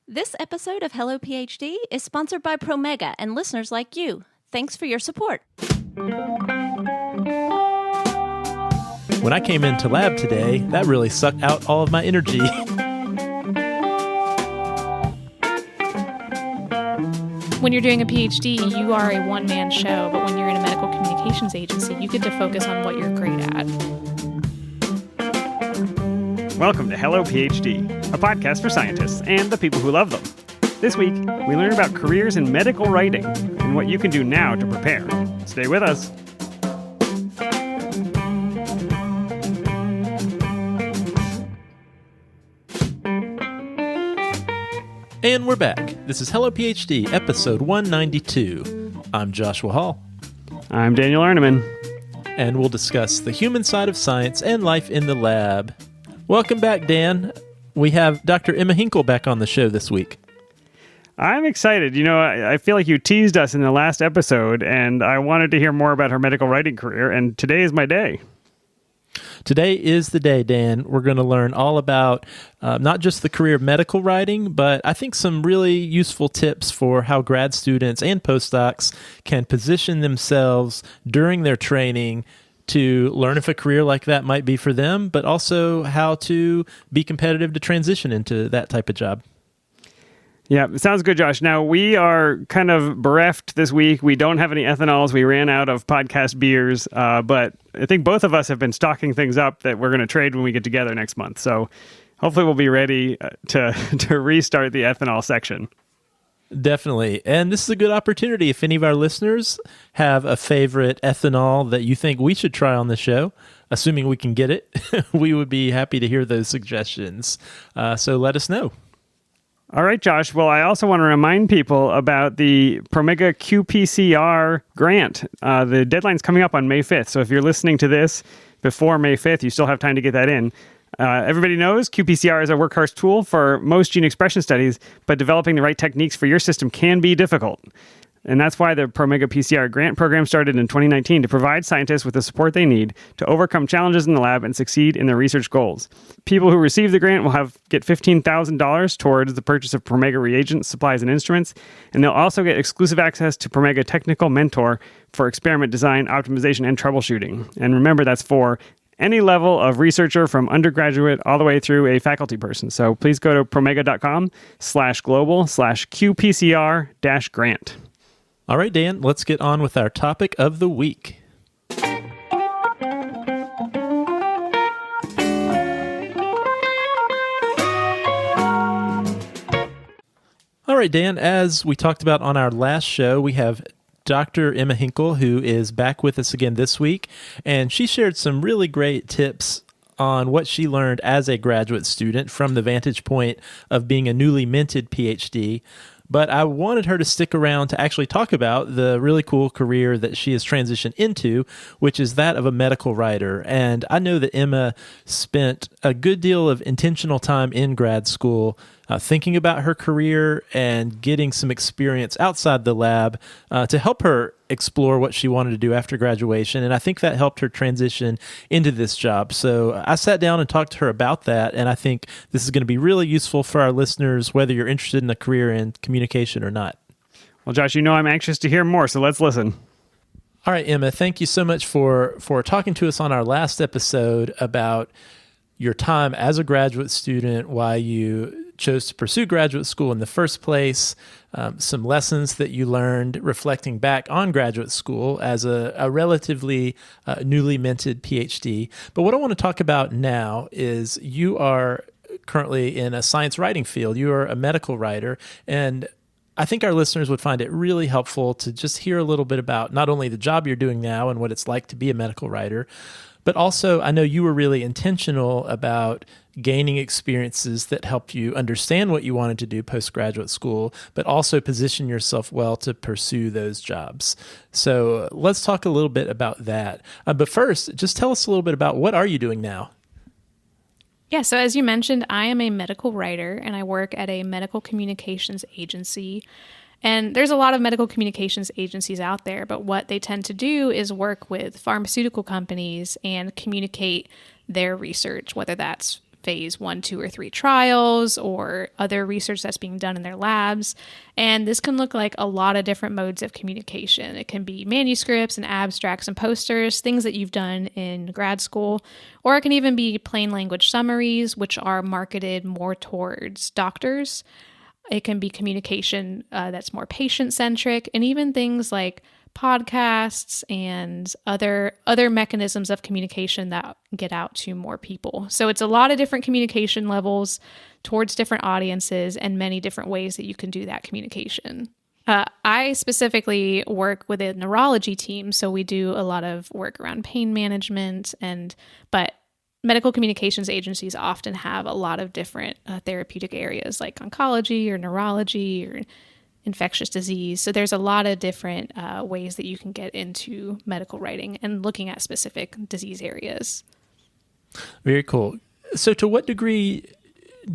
This episode of Hello PhD is sponsored by Promega and listeners like you. Thanks for your support. When I came into lab today, that really sucked out all of my energy. When you're doing a PhD, you are a one-man show, but when you're in a medical communications agency, you get to focus on what you're great at. Welcome to Hello PhD, a podcast for scientists and the people who love them. This week, we learn about careers in medical writing and what you can do now to prepare. Stay with us. And we're back. This is Hello PhD, episode 192. I'm Joshua Hall. I'm Daniel Arneman. And we'll discuss the human side of science and life in the lab. Welcome back, Dan. We have Dr. Emma Hinkle back on the show this week. I'm excited. You know, I feel like you teased us in the last episode, and I wanted to hear more about her medical writing career, and today is my day. Today is the day, Dan. We're going to learn all about not just the career of medical writing, but I think some really useful tips for how grad students and postdocs can position themselves during their training to learn if a career like that might be for them, but also how to be competitive to transition into that type of job. Yeah, sounds good, Josh. Now, we are kind of bereft this week. We don't have any ethanols. We ran out of podcast beers, but I think both of us have been stocking things up that we're going to trade when we get together next month. So hopefully we'll be ready to restart the ethanol section. Definitely. And this is a good opportunity. If any of our listeners have a favorite ethanol that you think we should try on the show, assuming we can get it, we would be happy to hear those suggestions. So let us know. All right, Josh. Well, I also want to remind people about the Promega QPCR grant. The deadline's coming up on May 5th. So if you're listening to this before May 5th, you still have time to get that in. Everybody knows QPCR is a workhorse tool for most gene expression studies, but developing the right techniques for your system can be difficult. And that's why the Promega PCR grant program started in 2019 to provide scientists with the support they need to overcome challenges in the lab and succeed in their research goals. People who receive the grant will get $15,000 towards the purchase of Promega reagents, supplies, and instruments, and they'll also get exclusive access to Promega Technical Mentor for experiment design, optimization, and troubleshooting. And remember, that's for any level of researcher from undergraduate all the way through a faculty person. So please go to promega.com/global/QPCR-grant. All right, Dan, let's get on with our topic of the week. All right, Dan, as we talked about on our last show, we have Dr. Emma Hinkle, who is back with us again this week, and she shared some really great tips on what she learned as a graduate student from the vantage point of being a newly minted PhD. But I wanted her to stick around to actually talk about the really cool career that she has transitioned into, which is that of a medical writer. And I know that Emma spent a good deal of intentional time in grad school thinking about her career and getting some experience outside the lab to help her explore what she wanted to do after graduation. And I think that helped her transition into this job. So I sat down and talked to her about that. And I think this is going to be really useful for our listeners, whether you're interested in a career in communication or not. Well, Josh, you know I'm anxious to hear more, so let's listen. All right, Emma, thank you so much for talking to us on our last episode about your time as a graduate student, why you chose to pursue graduate school in the first place, some lessons that you learned reflecting back on graduate school as a relatively newly minted PhD. But what I want to talk about now is you are currently in a science writing field. You are a medical writer, and I think our listeners would find it really helpful to just hear a little bit about not only the job you're doing now and what it's like to be a medical writer, but also I know you were really intentional about gaining experiences that helped you understand what you wanted to do postgraduate school, but also position yourself well to pursue those jobs. So let's talk a little bit about that. But first, just tell us a little bit about what are you doing now? Yeah, so as you mentioned, I am a medical writer and I work at a medical communications agency. And there's a lot of medical communications agencies out there, but what they tend to do is work with pharmaceutical companies and communicate their research, whether that's phase 1, 2, or 3 trials or other research that's being done in their labs. And this can look like a lot of different modes of communication. It can be manuscripts and abstracts and posters, things that you've done in grad school, or it can even be plain language summaries, which are marketed more towards doctors. It can be communication that's more patient-centric, and even things like podcasts and other mechanisms of communication that get out to more people. So it's a lot of different communication levels towards different audiences and many different ways that you can do that communication. I specifically work with a neurology team, so we do a lot of work around pain management, but medical communications agencies often have a lot of different therapeutic areas like oncology or neurology or infectious disease. So there's a lot of different ways that you can get into medical writing and looking at specific disease areas. Very cool. So to what degree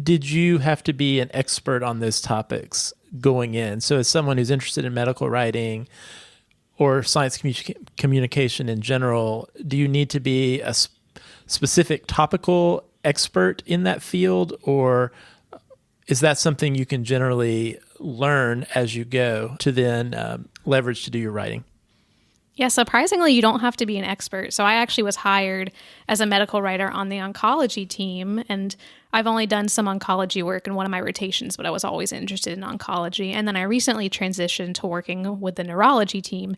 did you have to be an expert on those topics going in? So as someone who's interested in medical writing or science communication in general, do you need to be a specific topical expert in that field, or is that something you can generally learn as you go to then leverage to do your writing? Yeah, surprisingly, you don't have to be an expert. So I actually was hired as a medical writer on the oncology team, and I've only done some oncology work in one of my rotations, but I was always interested in oncology. And then I recently transitioned to working with the neurology team.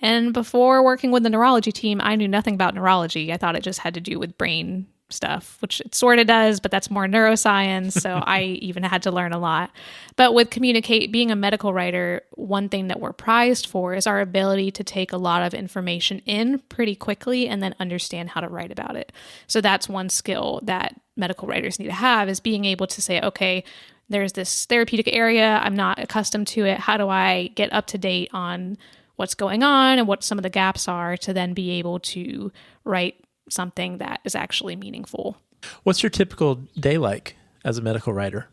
And before working with the neurology team, I knew nothing about neurology. I thought it just had to do with brain stuff, which it sort of does, but that's more neuroscience. So I even had to learn a lot. But with being a medical writer, one thing that we're prized for is our ability to take a lot of information in pretty quickly and then understand how to write about it. So that's one skill that medical writers need to have, is being able to say, okay, there's this therapeutic area, I'm not accustomed to it. How do I get up to date on what's going on and what some of the gaps are to then be able to write something that is actually meaningful. What's your typical day like as a medical writer?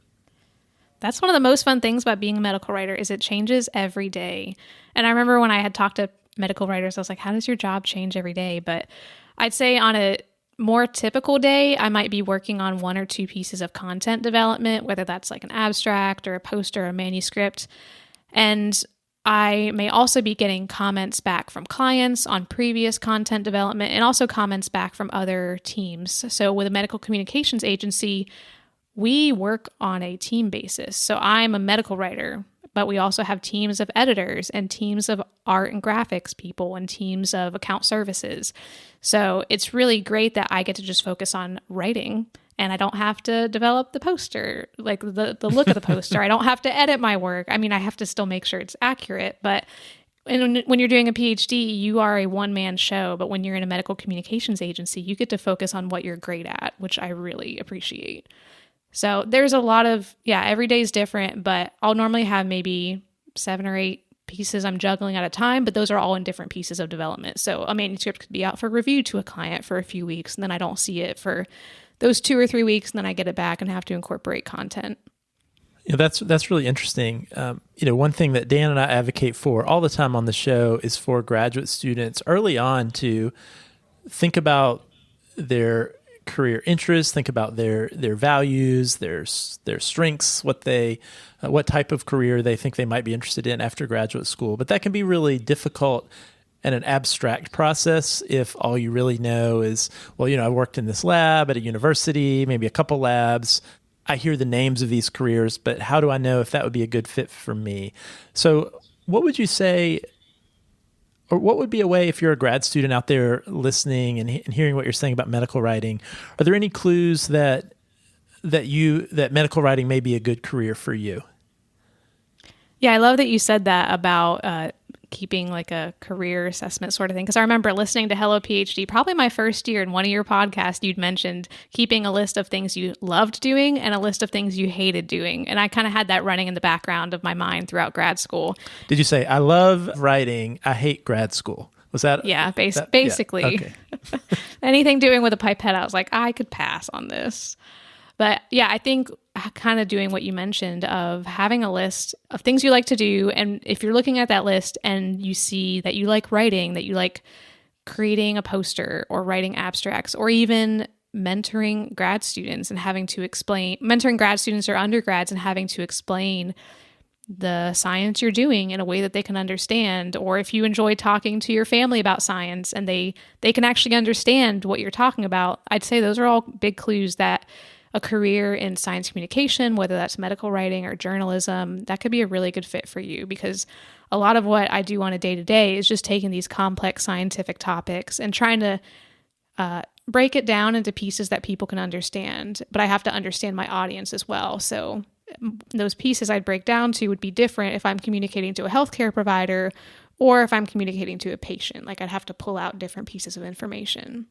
That's one of the most fun things about being a medical writer is it changes every day. And I remember when I had talked to medical writers, I was like, how does your job change every day? But I'd say on a more typical day, I might be working on 1 or 2 pieces of content development, whether that's like an abstract or a poster or a manuscript. And I may also be getting comments back from clients on previous content development and also comments back from other teams. So with a medical communications agency, we work on a team basis. So I'm a medical writer, but we also have teams of editors and teams of art and graphics people and teams of account services. So it's really great that I get to just focus on writing, and I don't have to develop the poster, like the look of the poster. I don't have to edit my work. I mean, I have to still make sure it's accurate, but when you're doing a PhD, you are a one-man show. But when you're in a medical communications agency, you get to focus on what you're great at, which I really appreciate. So there's a lot of, every day is different, but I'll normally have maybe 7 or 8 pieces I'm juggling at a time, but those are all in different pieces of development. So a manuscript could be out for review to a client for a few weeks, and then I don't see it for those 2 or 3 weeks, and then I get it back and have to incorporate content. Yeah, that's really interesting. One thing that Dan and I advocate for all the time on the show is for graduate students early on to think about their career interests, think about their values, their strengths, what type of career they think they might be interested in after graduate school. But that can be really difficult and an abstract process if all you really know is, I worked in this lab at a university, maybe a couple labs. I hear the names of these careers, but how do I know if that would be a good fit for me? So what would you say, or what would be a way, if you're a grad student out there listening and hearing what you're saying about medical writing, are there any clues that medical writing may be a good career for you? Yeah, I love that you said that about keeping like a career assessment sort of thing. Because I remember listening to Hello PhD, probably my first year in one of your podcasts, you'd mentioned keeping a list of things you loved doing and a list of things you hated doing. And I kind of had that running in the background of my mind throughout grad school. Did you say, I love writing, I hate grad school? Was that? Yeah, basically. Yeah. Okay. Anything doing with a pipette, I was like, I could pass on this. But yeah, I think kind of doing what you mentioned of having a list of things you like to do. And if you're looking at that list and you see that you like writing, that you like creating a poster or writing abstracts or even mentoring grad students and mentoring grad students or undergrads and having to explain the science you're doing in a way that they can understand, or if you enjoy talking to your family about science and they can actually understand what you're talking about, I'd say those are all big clues that a career in science communication, whether that's medical writing or journalism, that could be a really good fit for you, because a lot of what I do on a day-to-day is just taking these complex scientific topics and trying to break it down into pieces that people can understand, but I have to understand my audience as well. So those pieces I'd break down to would be different if I'm communicating to a healthcare provider or if I'm communicating to a patient. Like, I'd have to pull out different pieces of information.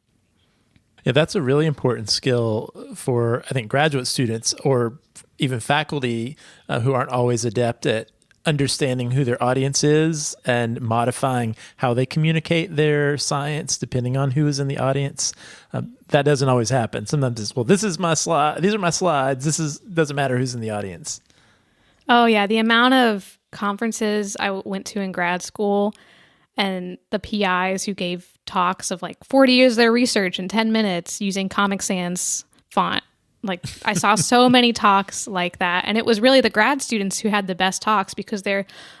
Yeah, that's a really important skill for, I think, graduate students or even faculty who aren't always adept at understanding who their audience is and modifying how they communicate their science depending on who is in the audience. That doesn't always happen. Sometimes it's, well, this is my slide. These are my slides. Doesn't matter who's in the audience. Oh yeah, the amount of conferences I went to in grad school and the PIs who gave talks of like 40 years of their research in 10 minutes using Comic Sans font. Like, I saw so many talks like that. And it was really the grad students who had the best talks, because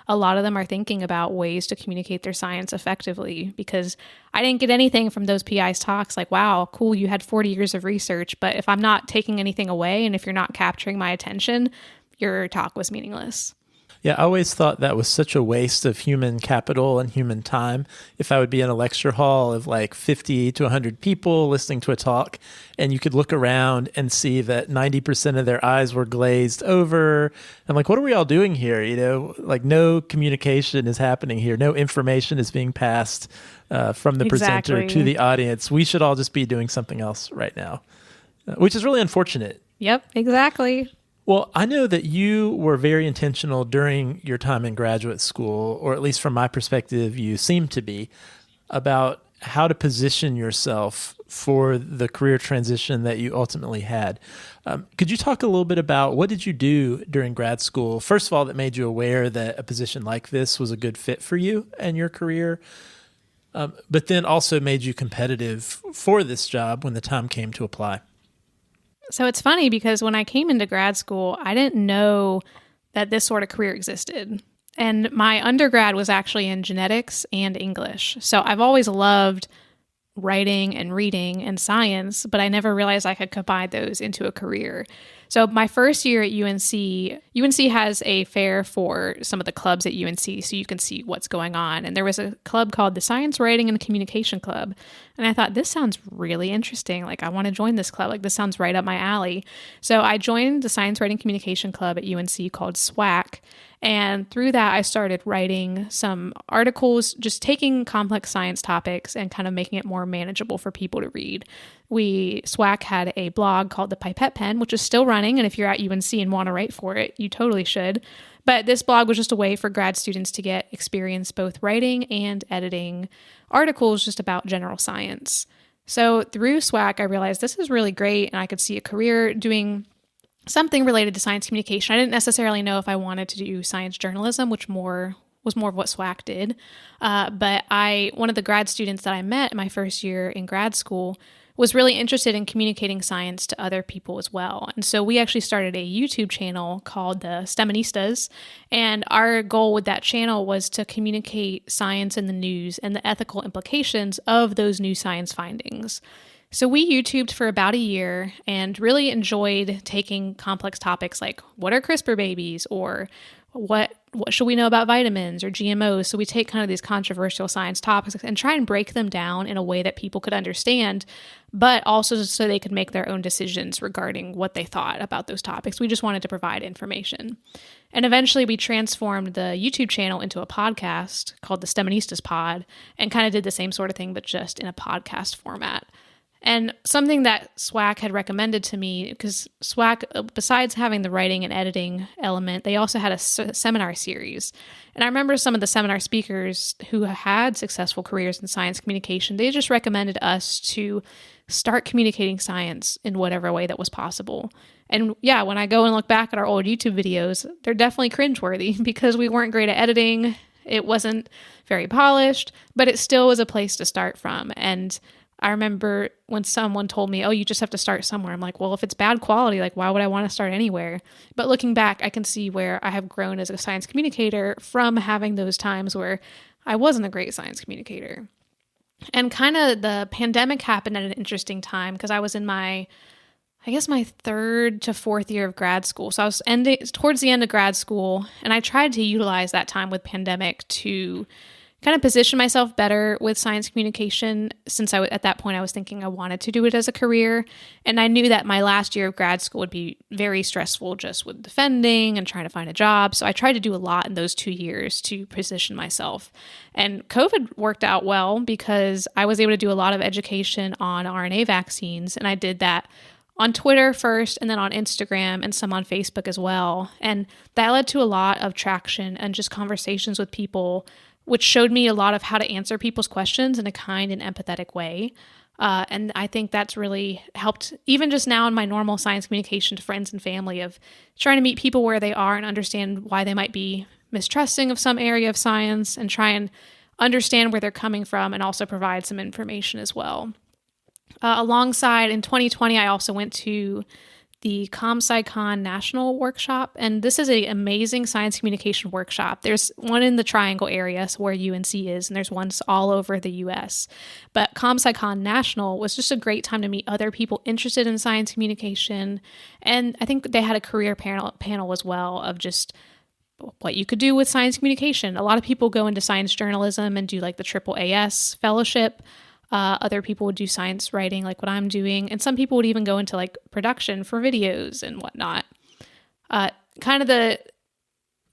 a lot of them are thinking about ways to communicate their science effectively. Because I didn't get anything from those PI's talks like, wow, cool, you had 40 years of research. But if I'm not taking anything away and if you're not capturing my attention, your talk was meaningless. Yeah, I always thought that was such a waste of human capital and human time. If I would be in a lecture hall of like 50 to 100 people listening to a talk, and you could look around and see that 90% of their eyes were glazed over. And like, what are we all doing here? You know, like, no communication is happening here. No information is being passed from the presenter to the audience. We should all just be doing something else right now, which is really unfortunate. Yep, exactly. Well, I know that you were very intentional during your time in graduate school, or at least from my perspective, you seem to be, about how to position yourself for the career transition that you ultimately had. Could you talk a little bit about what did you do during grad school, first of all, that made you aware that a position like this was a good fit for you and your career, but then also made you competitive for this job when the time came to apply? So it's funny because when I came into grad school, I didn't know that this sort of career existed. And my undergrad was actually in genetics and English. So I've always loved writing and reading and science, but I never realized I could combine those into a career. So my first year at UNC has a fair for some of the clubs at UNC, so you can see what's going on. And there was a club called the Science Writing and Communication Club. And I thought, this sounds really interesting. Like, I want to join this club. Like, this sounds right up my alley. So I joined the Science Writing Communication Club at UNC called SWAC. And through that, I started writing some articles, just taking complex science topics and kind of making it more manageable for people to read. SWAC had a blog called The Pipette Pen, which is still running. And if you're at UNC and want to write for it, you totally should. But this blog was just a way for grad students to get experience both writing and editing articles just about general science. So through SWAC, I realized this is really great, and I could see a career doing something related to science communication. I didn't necessarily know if I wanted to do science journalism, which was more of what SWAC did. But one of the grad students that I met in my first year in grad school was really interested in communicating science to other people as well. And so we actually started a YouTube channel called the STEManistas. And our goal with that channel was to communicate science in the news and the ethical implications of those new science findings. So we YouTubed for about a year and really enjoyed taking complex topics like, what are CRISPR babies, or what should we know about vitamins or GMOs? So we take kind of these controversial science topics and try and break them down in a way that people could understand, but also so they could make their own decisions regarding what they thought about those topics. We just wanted to provide information. And eventually we transformed the YouTube channel into a podcast called the STEManistas Pod, and kind of did the same sort of thing, but just in a podcast format. And something that SWAC had recommended to me, because SWAC, besides having the writing and editing element, they also had a seminar series. And I remember some of the seminar speakers who had successful careers in science communication, they just recommended us to start communicating science in whatever way that was possible. And yeah, when I go and look back at our old YouTube videos, they're definitely cringeworthy because we weren't great at editing. It wasn't very polished, but it still was a place to start from. And I remember when someone told me, oh, you just have to start somewhere. I'm like, well, if it's bad quality, like, why would I want to start anywhere? But looking back, I can see where I have grown as a science communicator from having those times where I wasn't a great science communicator. And kind of the pandemic happened at an interesting time because I was in my third to fourth year of grad school. So I was towards the end of grad school, and I tried to utilize that time with pandemic to kind of position myself better with science communication, since at that point I was thinking I wanted to do it as a career. And I knew that my last year of grad school would be very stressful just with defending and trying to find a job. So I tried to do a lot in those 2 years to position myself. And COVID worked out well because I was able to do a lot of education on RNA vaccines. And I did that on Twitter first, and then on Instagram, and some on Facebook as well. And that led to a lot of traction and just conversations with people, which showed me a lot of how to answer people's questions in a kind and empathetic way. And I think that's really helped, even just now in my normal science communication to friends and family, of trying to meet people where they are and understand why they might be mistrusting of some area of science, and try and understand where they're coming from, and also provide some information as well. Alongside, in 2020, I also went to the ComSciCon National Workshop, and this is an amazing science communication workshop. There's one in the Triangle area, so where UNC is, and there's ones all over the US. But ComSciCon National was just a great time to meet other people interested in science communication, and I think they had a career panel as well of just what you could do with science communication. A lot of people go into science journalism and do like the AAAS fellowship. Other people would do science writing like what I'm doing. And some people would even go into like production for videos and whatnot.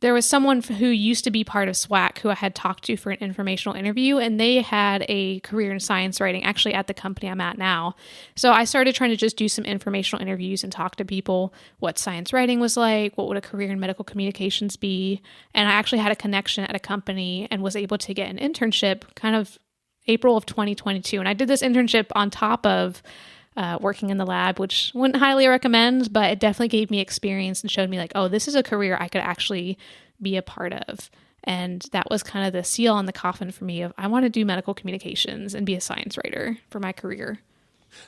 There was someone who used to be part of SWAC who I had talked to for an informational interview, and they had a career in science writing actually at the company I'm at now. So I started trying to just do some informational interviews and talk to people what science writing was like, what would a career in medical communications be. And I actually had a connection at a company and was able to get an internship kind of April of 2022. And I did this internship on top of working in the lab, which wouldn't highly recommend, but it definitely gave me experience and showed me like, oh, this is a career I could actually be a part of. And that was kind of the seal on the coffin for me of I want to do medical communications and be a science writer for my career.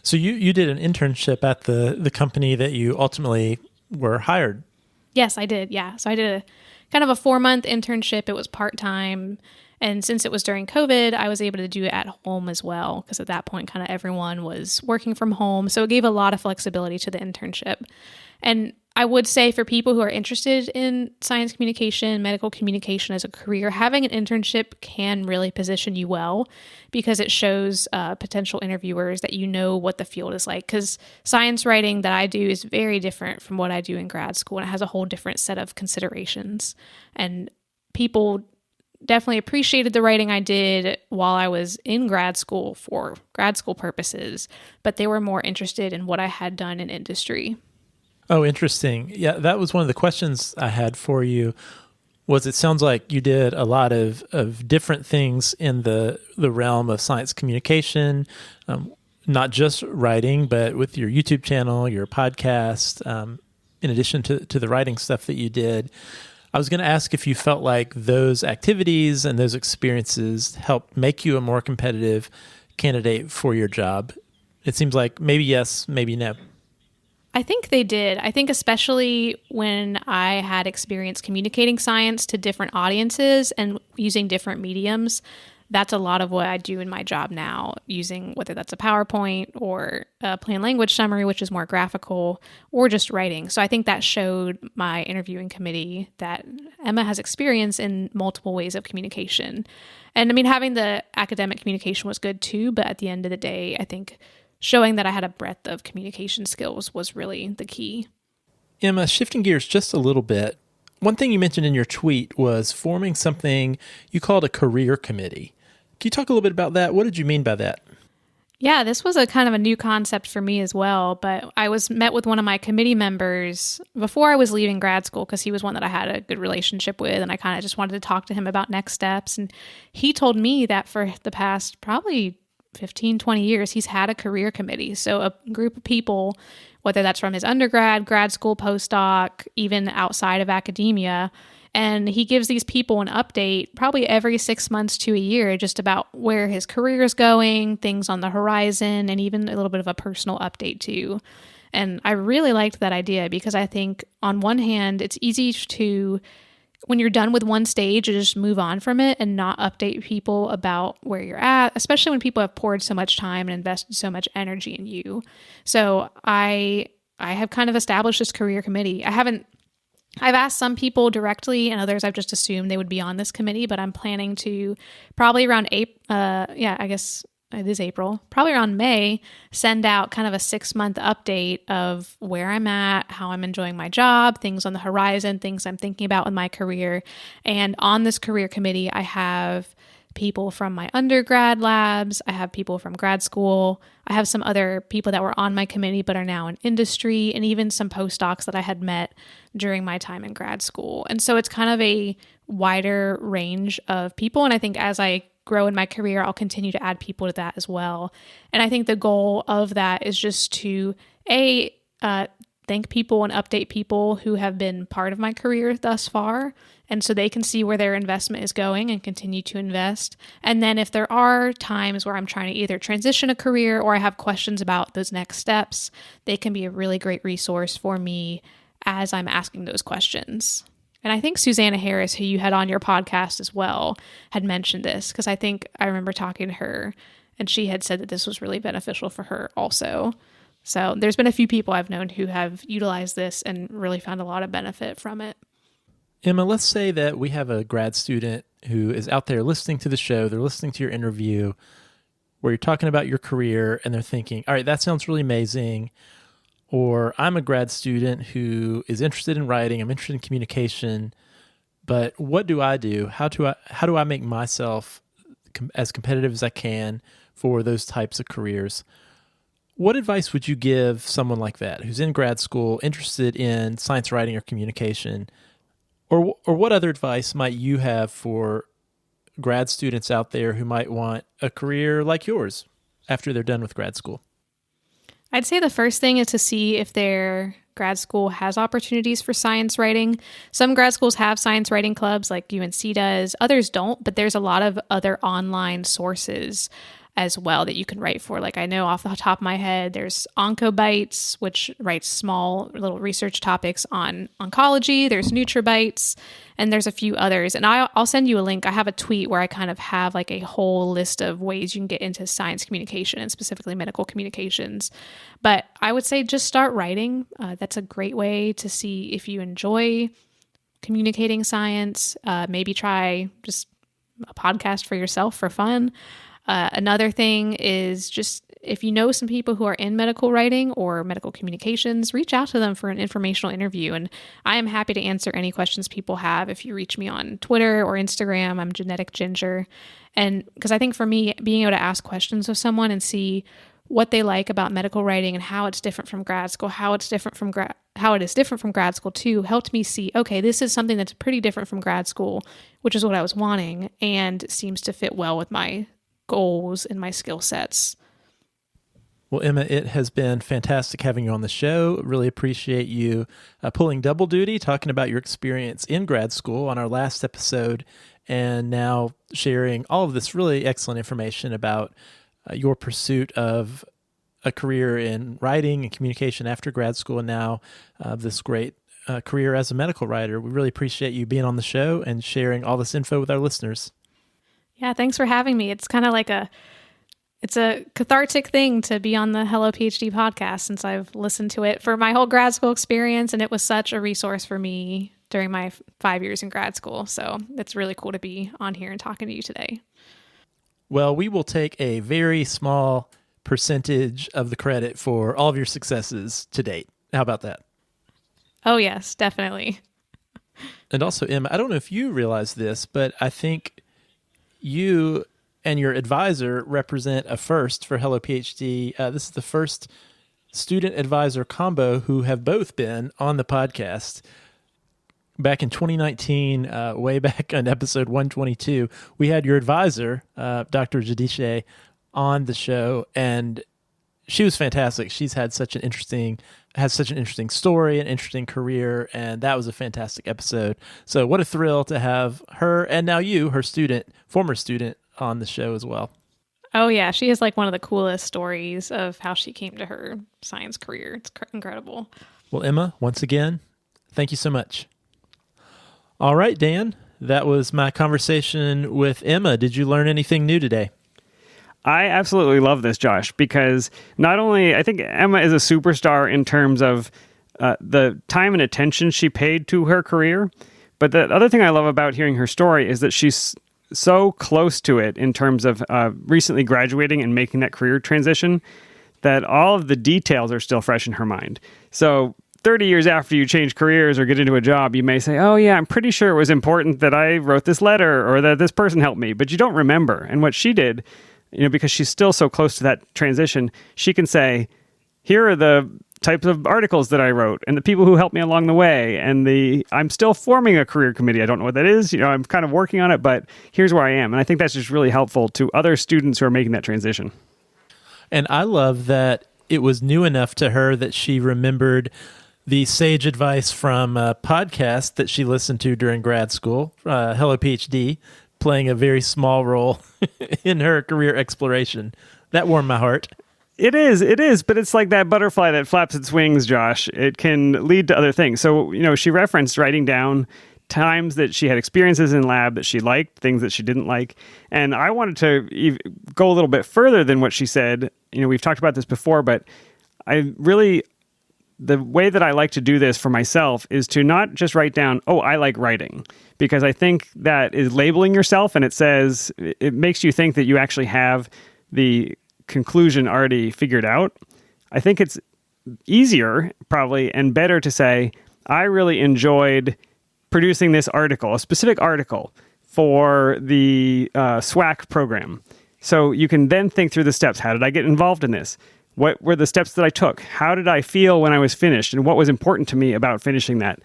So you did an internship at the company that you ultimately were hired. Yes, I did. Yeah. So I did a kind of a 4-month internship. It was part-time. And since it was during COVID, I was able to do it at home as well, because at that point, kind of everyone was working from home. So it gave a lot of flexibility to the internship. And I would say for people who are interested in science communication, medical communication as a career, having an internship can really position you well, because it shows potential interviewers that you know what the field is like. Because science writing that I do is very different from what I do in grad school, and it has a whole different set of considerations. And people definitely appreciated the writing I did while I was in grad school for grad school purposes, but they were more interested in what I had done in industry. Oh, interesting. Yeah, that was one of the questions I had for you. It sounds like you did a lot of different things in the realm of science communication, not just writing, but with your YouTube channel, your podcast, in addition to the writing stuff that you did. I was going to ask if you felt like those activities and those experiences helped make you a more competitive candidate for your job. It seems like maybe yes, maybe no. I think they did. I think especially when I had experience communicating science to different audiences and using different mediums, that's a lot of what I do in my job now, using whether that's a PowerPoint or a plain language summary, which is more graphical, or just writing. So I think that showed my interviewing committee that Emma has experience in multiple ways of communication. And I mean, having the academic communication was good too, but at the end of the day, I think showing that I had a breadth of communication skills was really the key. Emma, shifting gears just a little bit, one thing you mentioned in your tweet was forming something you called a career committee. Can you talk a little bit about that? What did you mean by that? Yeah, this was a kind of a new concept for me as well, but I met with one of my committee members before I was leaving grad school, because he was one that I had a good relationship with, and I kind of just wanted to talk to him about next steps. And he told me that for the past probably 15, 20 years, he's had a career committee. So a group of people, whether that's from his undergrad, grad school, postdoc, even outside of academia, And he gives these people an update probably every 6 months to a year, just about where his career is going, things on the horizon, and even a little bit of a personal update too. And I really liked that idea because I think on one hand, it's easy to, when you're done with one stage, to just move on from it and not update people about where you're at, especially when people have poured so much time and invested so much energy in you. So I have kind of established this career committee. I've asked some people directly and others I've just assumed they would be on this committee, but I'm planning to probably around I guess it is April, probably around May, send out kind of a 6-month update of where I'm at, how I'm enjoying my job, things on the horizon, things I'm thinking about with my career. And on this career committee, I have people from my undergrad labs. I have people from grad school. I have some other people that were on my committee but are now in industry, and even some postdocs that I had met during my time in grad school. And so it's kind of a wider range of people. And I think as I grow in my career, I'll continue to add people to that as well. And I think the goal of that is just to thank people and update people who have been part of my career thus far, and so they can see where their investment is going and continue to invest. And then if there are times where I'm trying to either transition a career or I have questions about those next steps, they can be a really great resource for me as I'm asking those questions. And I think Susanna Harris, who you had on your podcast as well, had mentioned this, because I think I remember talking to her and she had said that this was really beneficial for her also. So there's been a few people I've known who have utilized this and really found a lot of benefit from it. Emma, let's say that we have a grad student who is out there listening to the show. They're listening to your interview where you're talking about your career, and they're thinking, all right, that sounds really amazing. Or I'm a grad student who is interested in writing. I'm interested in communication, but what do I do? How do I make myself as competitive as I can for those types of careers? What advice would you give someone like that who's in grad school, interested in science writing or communication? Or what other advice might you have for grad students out there who might want a career like yours after they're done with grad school? I'd say the first thing is to see if their grad school has opportunities for science writing. Some grad schools have science writing clubs like UNC does. Others don't, but there's a lot of other online sources as well that you can write for. Like I know off the top of my head, there's Oncobytes, which writes small little research topics on oncology. There's NutriBytes, and there's a few others. And I'll send you a link. I have a tweet where I kind of have like a whole list of ways you can get into science communication and specifically medical communications. But I would say just start writing. That's a great way to see if you enjoy communicating science. Maybe try just a podcast for yourself for fun. Another thing is just if you know some people who are in medical writing or medical communications, reach out to them for an informational interview. And I am happy to answer any questions people have. If you reach me on Twitter or Instagram, I'm Genetic Ginger. And because I think for me, being able to ask questions of someone and see what they like about medical writing and how it's different from grad school, how it is different from grad school too, helped me see, okay, this is something that's pretty different from grad school, which is what I was wanting and seems to fit well with my goals and my skill sets. Well, Emma, it has been fantastic having you on the show. Really appreciate you pulling double duty, talking about your experience in grad school on our last episode, and now sharing all of this really excellent information about your pursuit of a career in writing and communication after grad school, and now this great career as a medical writer. We really appreciate you being on the show and sharing all this info with our listeners. Yeah, thanks for having me. It's kind of like it's a cathartic thing to be on the Hello PhD podcast since I've listened to it for my whole grad school experience, and it was such a resource for me during my 5 years in grad school. So it's really cool to be on here and talking to you today. Well, we will take a very small percentage of the credit for all of your successes to date. How about that? Oh, yes, definitely. And also, Emma, I don't know if you realize this, but I think you and your advisor represent a first for Hello PhD. This is the first student-advisor combo who have both been on the podcast. Back in 2019, way back on episode 122, we had your advisor, Dr. Jadishe, on the show, and she was fantastic. She's had has such an interesting story, an interesting career, and that was a fantastic episode. So what a thrill to have her, and now you, her former student, on the show as well. Oh yeah, she has like one of the coolest stories of how she came to her science career. It's incredible. Well, Emma, once again, thank you so much. All right, Dan, that was my conversation with Emma. Did you learn anything new today? I absolutely love this, Josh, because not only I think Emma is a superstar in terms of the time and attention she paid to her career, but the other thing I love about hearing her story is that she's so close to it in terms of recently graduating and making that career transition that all of the details are still fresh in her mind. So 30 years after you change careers or get into a job, you may say, oh yeah, I'm pretty sure it was important that I wrote this letter or that this person helped me, but you don't remember. And what she did, because she's still so close to that transition, she can say, here are the types of articles that I wrote and the people who helped me along the way. And I'm still forming a career committee. I don't know what that is. I'm kind of working on it, but here's where I am. And I think that's just really helpful to other students who are making that transition. And I love that it was new enough to her that she remembered the sage advice from a podcast that she listened to during grad school, Hello PhD, playing a very small role in her career exploration. That warmed my heart. It is, but it's like that butterfly that flaps its wings, Josh. It can lead to other things. So, she referenced writing down times that she had experiences in lab that she liked, things that she didn't like. And I wanted to go a little bit further than what she said. We've talked about this before, but the way that I like to do this for myself is to not just write down, oh, I like writing, because I think that is labeling yourself, and it makes you think that you actually have the conclusion already figured out. I think it's easier probably and better to say, I really enjoyed producing this article, a specific article for the SWAC program. So you can then think through the steps. How did I get involved in this? What were the steps that I took? How did I feel when I was finished? And what was important to me about finishing that?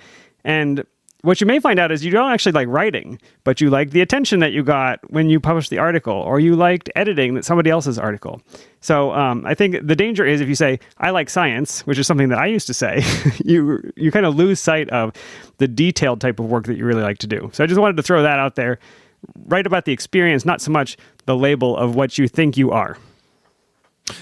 And what you may find out is you don't actually like writing, but you like the attention that you got when you published the article, or you liked editing somebody else's article. So I think the danger is if you say, I like science, which is something that I used to say, you kind of lose sight of the detailed type of work that you really like to do. So I just wanted to throw that out there. Write about the experience, not so much the label of what you think you are.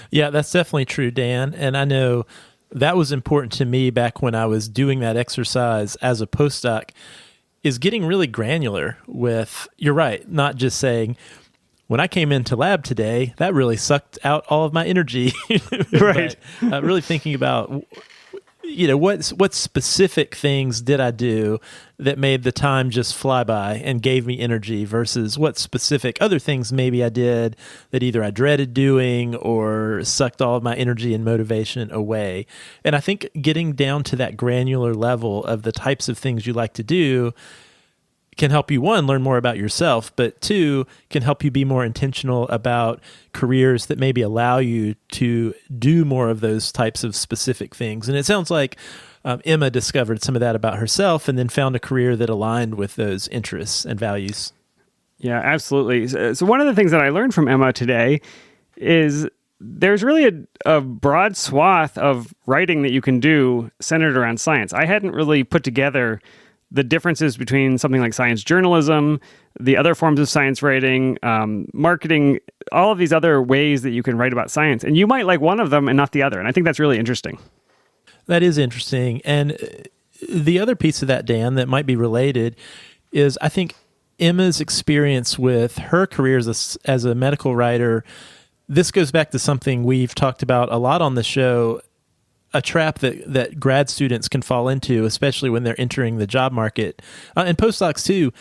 Yeah, that's definitely true, Dan. And I know that was important to me back when I was doing that exercise as a postdoc, is getting really granular with, you're right, not just saying, when I came into lab today, that really sucked out all of my energy. Right. But, really thinking about, what specific things did I do that made the time just fly by and gave me energy versus what specific other things maybe I did that either I dreaded doing or sucked all of my energy and motivation away. And I think getting down to that granular level of the types of things you like to do can help you, one, learn more about yourself, but two, can help you be more intentional about careers that maybe allow you to do more of those types of specific things. And it sounds like Emma discovered some of that about herself and then found a career that aligned with those interests and values. Yeah, absolutely. So one of the things that I learned from Emma today is there's really a broad swath of writing that you can do centered around science. I hadn't really put together the differences between something like science journalism, the other forms of science writing, marketing, all of these other ways that you can write about science. And you might like one of them and not the other. And I think that's really interesting. That is interesting. And the other piece of that, Dan, that might be related is I think Emma's experience with her career as a medical writer, this goes back to something we've talked about a lot on the show, a trap that grad students can fall into, especially when they're entering the job market, and postdocs too,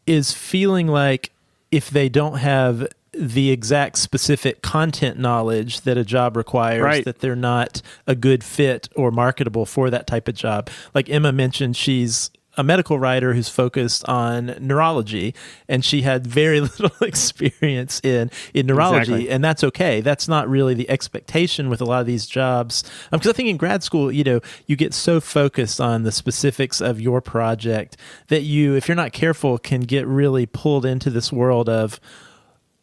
is feeling like if they don't have the exact specific content knowledge that a job requires, right, that they're not a good fit or marketable for that type of job. Like Emma mentioned, she's a medical writer who's focused on neurology, and she had very little experience in neurology. Exactly. And that's okay. That's not really the expectation with a lot of these jobs. Because I think in grad school, you get so focused on the specifics of your project that you, if you're not careful, can get really pulled into this world of,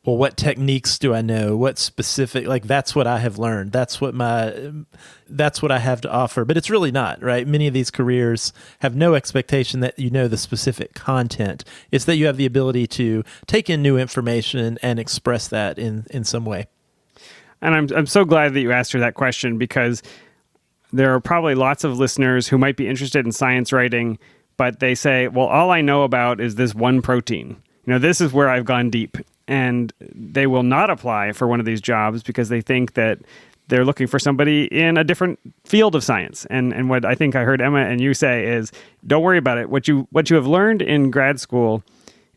well, what techniques do I know? What specific, like that's what I have learned. That's what I have to offer. But it's really not, right? Many of these careers have no expectation that you know the specific content. It's that you have the ability to take in new information and express that in some way. And I'm so glad that you asked her that question, because there are probably lots of listeners who might be interested in science writing, but they say, well, all I know about is this one protein. This is where I've gone deep. And they will not apply for one of these jobs because they think that they're looking for somebody in a different field of science. And what I think I heard Emma and you say is, don't worry about it. What you have learned in grad school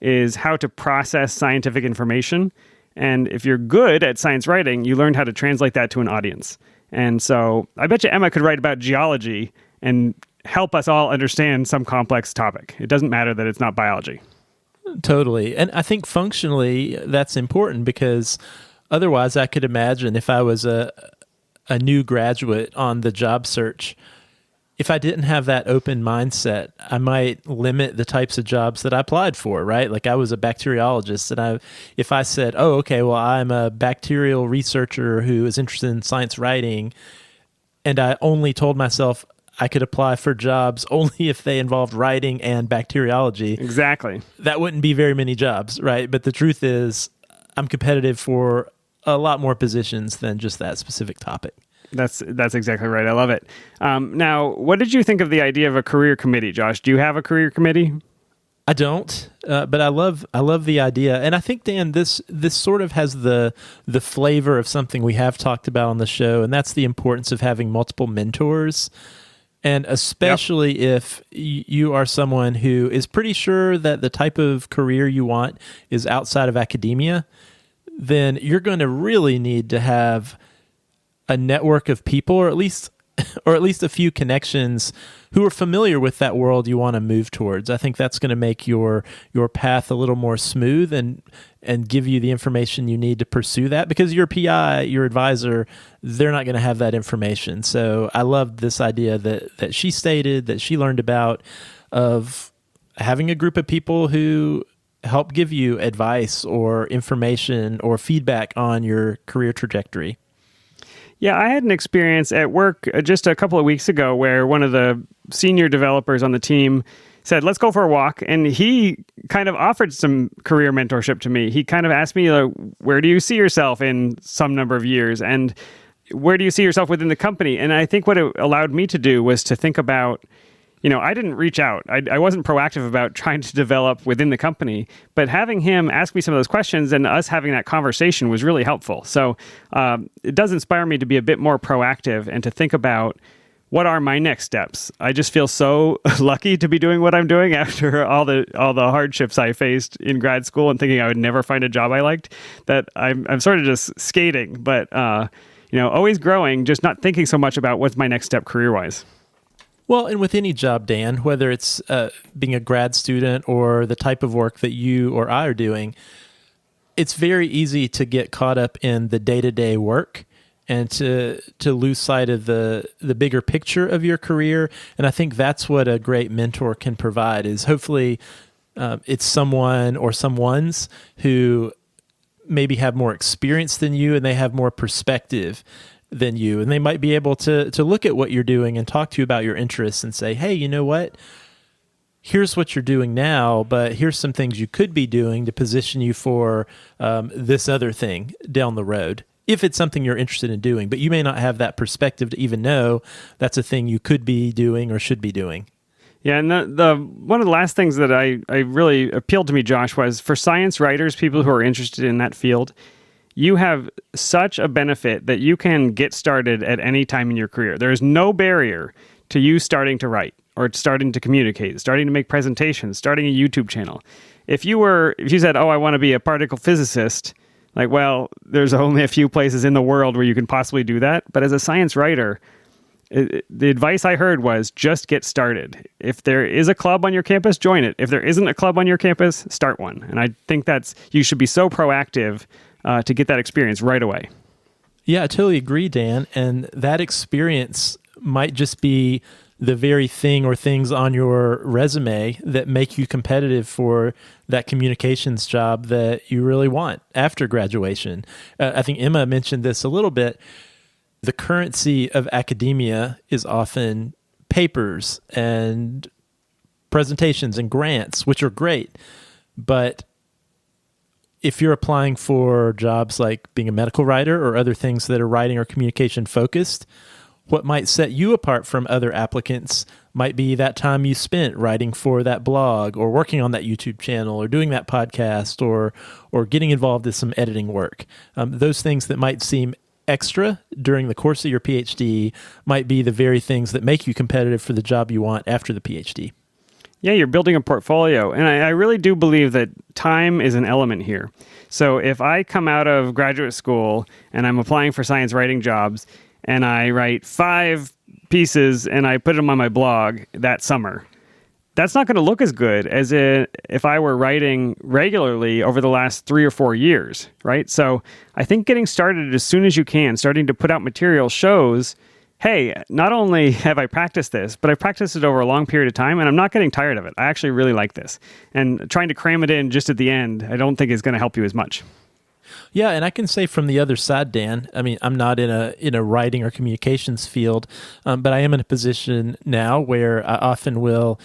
is how to process scientific information. And if you're good at science writing, you learned how to translate that to an audience. And so I bet you Emma could write about geology and help us all understand some complex topic. It doesn't matter that it's not biology. Totally. And I think functionally that's important, because otherwise I could imagine if I was a new graduate on the job search, if I didn't have that open mindset, I might limit the types of jobs that I applied for, right? Like I was a bacteriologist, and if I said, oh, okay, well, I'm a bacterial researcher who is interested in science writing, and I only told myself I could apply for jobs only if they involved writing and bacteriology. Exactly. That wouldn't be very many jobs, right? But the truth is, I'm competitive for a lot more positions than just that specific topic. That's exactly right. I love it. Now, what did you think of the idea of a career committee, Josh? Do you have a career committee? I don't, but I love the idea, and I think, Dan, this sort of has the flavor of something we have talked about on the show, and that's the importance of having multiple mentors. And especially if you are someone who is pretty sure that the type of career you want is outside of academia, then you're going to really need to have a network of people, or at least a few connections who are familiar with that world you want to move towards. I think that's going to make your path a little more smooth and give you the information you need to pursue that, because your PI, your advisor, they're not going to have that information. So I love this idea that she stated, that she learned about, of having a group of people who help give you advice or information or feedback on your career trajectory. Yeah, I had an experience at work just a couple of weeks ago where one of the senior developers on the team said, let's go for a walk. And he kind of offered some career mentorship to me. He kind of asked me, where do you see yourself in some number of years? And where do you see yourself within the company? And I think what it allowed me to do was to think about, I didn't reach out. I wasn't proactive about trying to develop within the company, but having him ask me some of those questions and us having that conversation was really helpful. So it does inspire me to be a bit more proactive and to think about, what are my next steps? I just feel so lucky to be doing what I'm doing after all the hardships I faced in grad school and thinking I would never find a job I liked, that I'm sort of just skating, but always growing, just not thinking so much about what's my next step career-wise. Well, and with any job, Dan, whether it's being a grad student or the type of work that you or I are doing, it's very easy to get caught up in the day-to-day work and to lose sight of the bigger picture of your career. And I think that's what a great mentor can provide, is hopefully it's someone or someones who maybe have more experience than you and they have more perspective than you. And they might be able to look at what you're doing and talk to you about your interests and say, hey, you know what? Here's what you're doing now, but here's some things you could be doing to position you for this other thing down the road, if it's something you're interested in doing. But you may not have that perspective to even know that's a thing you could be doing or should be doing. Yeah, and the one of the last things that I really appealed to me, Josh, was for science writers, people who are interested in that field, you have such a benefit that you can get started at any time in your career. There is no barrier to you starting to write or starting to communicate, starting to make presentations, starting a YouTube channel. If you said, oh, I want to be a particle physicist, there's only a few places in the world where you can possibly do that. But as a science writer, the advice I heard was just get started. If there is a club on your campus, join it. If there isn't a club on your campus, start one. And I think you should be so proactive to get that experience right away. Yeah, I totally agree, Dan. And that experience might just be the very thing or things on your resume that make you competitive for that communications job that you really want after graduation. I think Emma mentioned this a little bit. The currency of academia is often papers and presentations and grants, which are great. But if you're applying for jobs like being a medical writer or other things that are writing or communication focused, what might set you apart from other applicants might be that time you spent writing for that blog or working on that YouTube channel or doing that podcast or getting involved in some editing work. Those things that might seem extra during the course of your PhD might be the very things that make you competitive for the job you want after the PhD. Yeah, you're building a portfolio. And I really do believe that time is an element here. So if I come out of graduate school and I'm applying for science writing jobs and I write 5 pieces and I put them on my blog that summer, that's not going to look as good as if I were writing regularly over the last 3 or 4 years, right? So I think getting started as soon as you can, starting to put out material shows, hey, not only have I practiced this, but I've practiced it over a long period of time, and I'm not getting tired of it. I actually really like this. And trying to cram it in just at the end, I don't think is going to help you as much. Yeah, and I can say from the other side, Dan, I mean, I'm not in a writing or communications field, but I am in a position now where I often will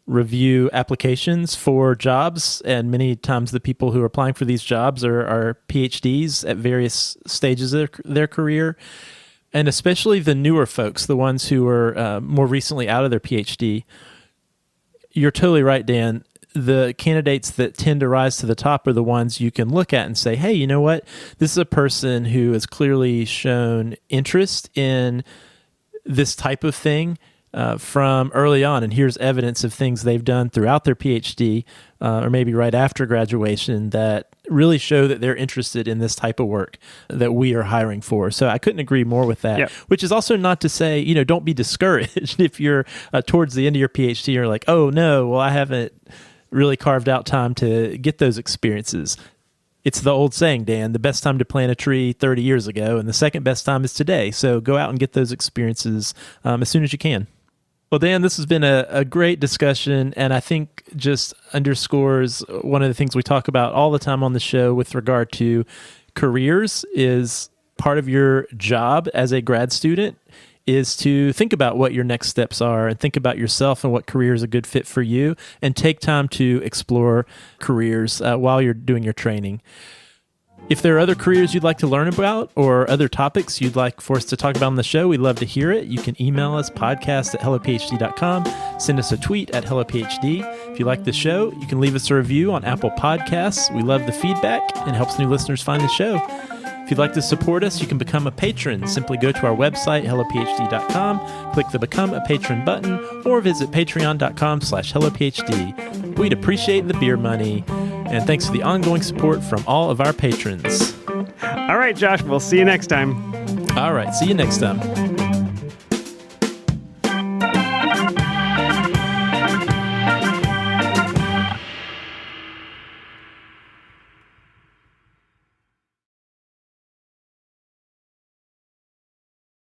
review applications for jobs, and many times the people who are applying for these jobs are PhDs at various stages of their career, and especially the newer folks, the ones who are more recently out of their PhD. You're totally right, Dan. The candidates that tend to rise to the top are the ones you can look at and say, hey, you know what? This is a person who has clearly shown interest in this type of thing from early on, and here's evidence of things they've done throughout their PhD or maybe right after graduation that really show that they're interested in this type of work that we are hiring for. So I couldn't agree more with that, Yep. Which is also not to say, you know, don't be discouraged if you're towards the end of your PhD, you're like, oh no, well, I haven't really carved out time to get those experiences. It's the old saying, Dan, the best time to plant a tree 30 years ago, and the second best time is today. So go out and get those experiences as soon as you can. Well, Dan, this has been a great discussion, and I think just underscores one of the things we talk about all the time on the show with regard to careers is part of your job as a grad student is to think about what your next steps are and think about yourself and what career is a good fit for you, and take time to explore careers while you're doing your training. If there are other careers you'd like to learn about or other topics you'd like for us to talk about on the show, we'd love to hear it. You can email us, podcast@hellophd.com. Send us a tweet at hellophd. If you like the show, you can leave us a review on Apple Podcasts. We love the feedback and helps new listeners find the show. If you'd like to support us, you can become a patron. Simply go to our website, hellophd.com, click the Become a Patron button, or visit patreon.com/hellophd. We'd appreciate the beer money. And thanks for the ongoing support from all of our patrons. All right, Josh, we'll see you next time. All right, see you next time.